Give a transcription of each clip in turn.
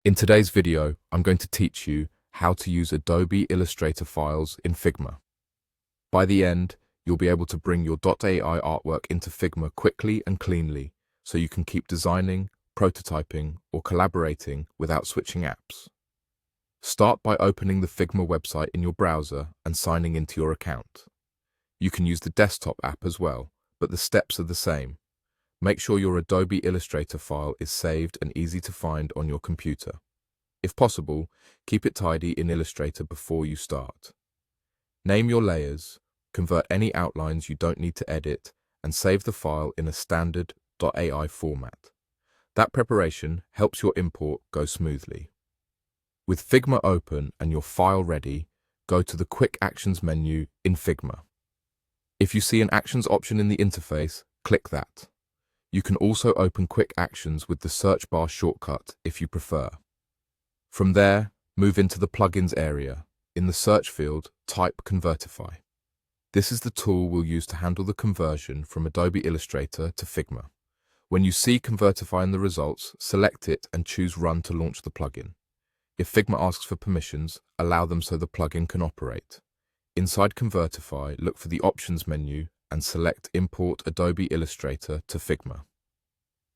In today's video, I'm going to teach you how to use Adobe Illustrator Files in Figma. By the end, you'll be able to bring your .ai artwork into Figma quickly and cleanly, so you can keep designing, prototyping, or collaborating without switching apps. Start by opening the Figma website in your browser and signing into your account. You can use the desktop app as well, but the steps are the same. Make sure your Adobe Illustrator file is saved and easy to find on your computer. If possible, keep it tidy in Illustrator before you start. Name your layers, convert any outlines you don't need to edit, and save the file in a standard .ai format. That preparation helps your import go smoothly. With Figma open and your file ready, go to the Quick Actions menu in Figma. If you see an Actions option in the interface, click that. You can also open Quick Actions with the search bar shortcut if you prefer. From there, move into the Plugins area. In the search field, type Convertify. This is the tool we'll use to handle the conversion from Adobe Illustrator to Figma. When you see Convertify in the results, select it and choose Run to launch the plugin. If Figma asks for permissions, allow them so the plugin can operate. Inside Convertify, look for the Options menu and select Import Adobe Illustrator to Figma.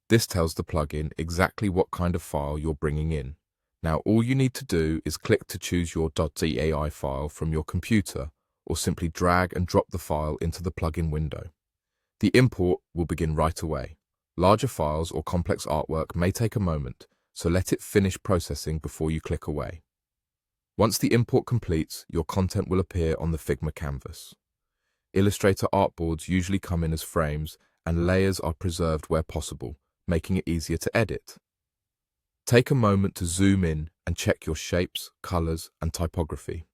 This tells the plugin exactly what kind of file you're bringing in. Now all you need to do is click to choose your .ai file from your computer, or simply drag and drop the file into the plugin window. The import will begin right away. Larger files or complex artwork may take a moment, so let it finish processing before you click away. Once the import completes, your content will appear on the Figma canvas. Illustrator artboards usually come in as frames, and layers are preserved where possible, making it easier to edit. Take a moment to zoom in and check your shapes, colors, and typography.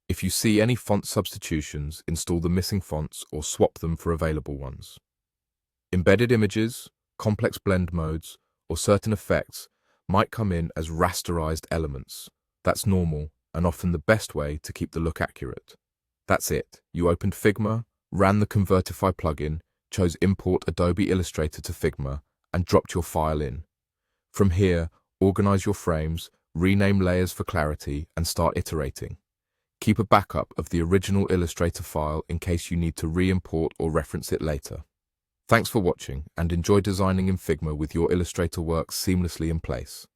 If you see any font substitutions, install the missing fonts or swap them for available ones. Embedded images, complex blend modes, or certain effects might come in as rasterized elements. That's normal and often the best way to keep the look accurate. That's it. You opened Figma, ran the Convertify plugin, chose Import Adobe Illustrator to Figma, and dropped your file in. From here, organize your frames, rename layers for clarity, and start iterating. Keep a backup of the original Illustrator file in case you need to re-import or reference it later. Thanks for watching, and enjoy designing in Figma with your Illustrator work seamlessly in place.